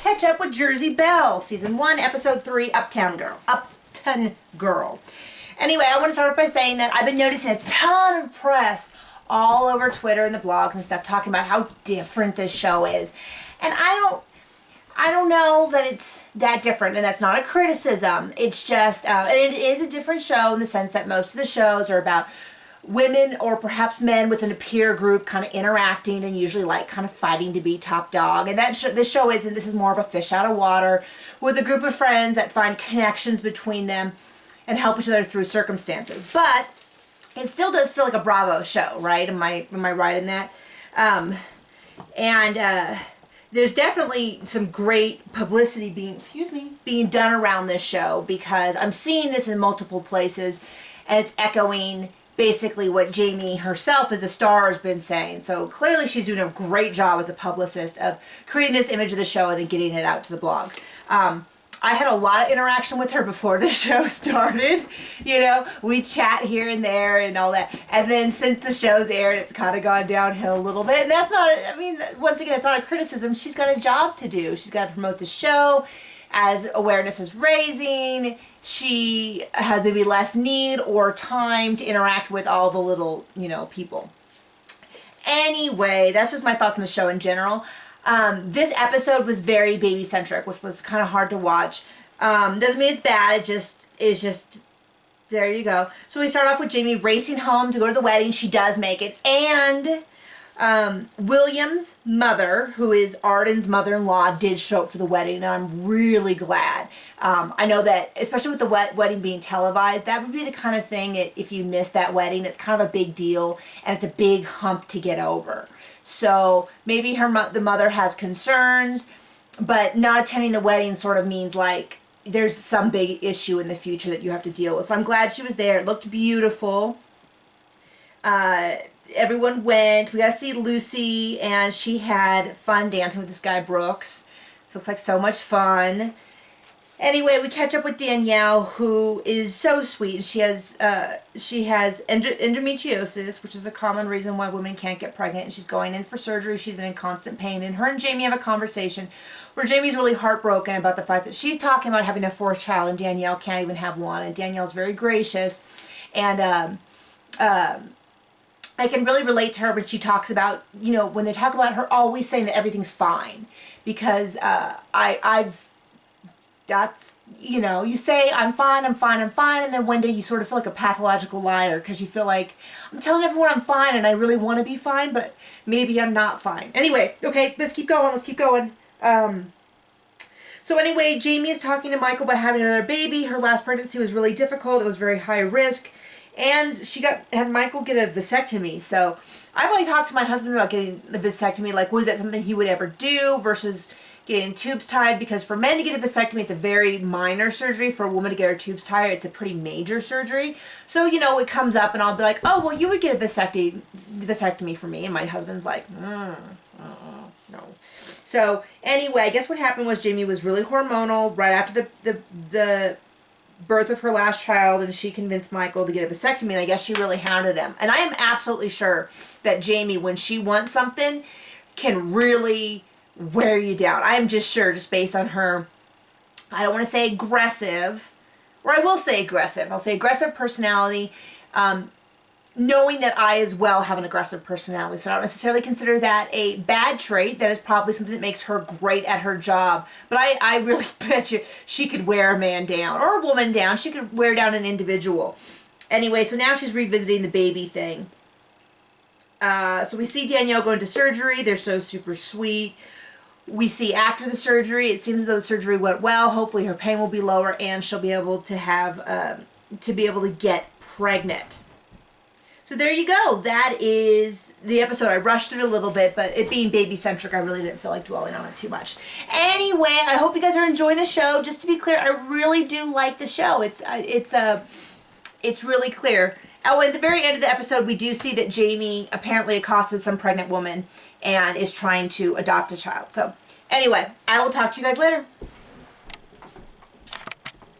catch up with Jersey Belle, Season 1, Episode 3, Upton Girl. Anyway, I want to start off by saying that I've been noticing a ton of press all over Twitter and the blogs and stuff talking about how different this show is. And I don't know that it's that different, and that's not a criticism. It's just, and it is a different show in the sense that most of the shows are about women or perhaps men within a peer group kind of interacting and usually like kind of fighting to be top dog. And this show isn't. This is more of a fish out of water with a group of friends that find connections between them and help each other through circumstances. But it still does feel like a Bravo show, right? Am I right in that? There's definitely some great publicity being done around this show, because I'm seeing this in multiple places and it's echoing basically what Jamie herself as a star has been saying. So clearly she's doing a great job as a publicist of creating this image of the show and then getting it out to the blogs. I had a lot of interaction with her before the show started. You know, we chat here and there and all that. And then since the show's aired, it's kind of gone downhill a little bit. And that's not, once again, it's not a criticism. She's got a job to do. She's got to promote the show. As awareness is raising, she has maybe less need or time to interact with all the little, people. Anyway, that's just my thoughts on the show in general. This episode was very baby-centric, which was kind of hard to watch. Doesn't mean it's bad, it's just, there you go. So we start off with Jamie racing home to go to the wedding. She does make it. And William's mother, who is Arden's mother-in-law, did show up for the wedding, and I'm really glad. I know that, especially with the wedding being televised, that would be the kind of thing that if you miss that wedding, it's kind of a big deal, and it's a big hump to get over. So maybe the mother has concerns, but not attending the wedding sort of means like there's some big issue in the future that you have to deal with. So I'm glad she was there. It looked beautiful. Everyone went. We got to see Lucy, and she had fun dancing with this guy Brooks. So it looks like so much fun. Anyway, we catch up with Danielle, who is so sweet. She has endometriosis, which is a common reason why women can't get pregnant, and she's going in for surgery. She's been in constant pain, and her and Jamie have a conversation where Jamie's really heartbroken about the fact that she's talking about having a fourth child, and Danielle can't even have one. And Danielle's very gracious, and I can really relate to her when she talks about, when they talk about her always saying that everything's fine, because that's, you say, I'm fine, and then one day you sort of feel like a pathological liar because you feel like, I'm telling everyone I'm fine and I really want to be fine, but maybe I'm not fine. Anyway, okay, let's keep going. So anyway, Jamie is talking to Michael about having another baby. Her last pregnancy was really difficult. It was very high risk. And she had Michael get a vasectomy. So I've only talked to my husband about getting a vasectomy. Like, was that something he would ever do versus getting tubes tied? Because for men to get a vasectomy, it's a very minor surgery. For a woman to get her tubes tied, it's a pretty major surgery. So, it comes up and I'll be like, oh, well, you would get a vasectomy for me. And my husband's like, no. So anyway, I guess what happened was Jamie was really hormonal right after the birth of her last child, and she convinced Michael to get a vasectomy, and I guess she really hounded him. And I am absolutely sure that Jamie, when she wants something, can really wear you down. I am just sure, just based on her, I don't want to say aggressive, or I will say aggressive. I'll say aggressive personality, knowing that I as well have an aggressive personality. So I don't necessarily consider that a bad trait. That is probably something that makes her great at her job. But I really bet you she could wear a man down, or a woman down. She could wear down an individual. Anyway, so now she's revisiting the baby thing. So we see Danielle going to surgery. They're so super sweet. We see after the surgery, it seems as though the surgery went well. Hopefully her pain will be lower and she'll be able to get pregnant. So there you go. That is the episode. I rushed through it a little bit, but it being baby-centric, I really didn't feel like dwelling on it too much. Anyway, I hope you guys are enjoying the show. Just to be clear, I really do like the show. It's really clear. Oh, at the very end of the episode, we do see that Jamie apparently accosted some pregnant woman and is trying to adopt a child. So anyway, I will talk to you guys later.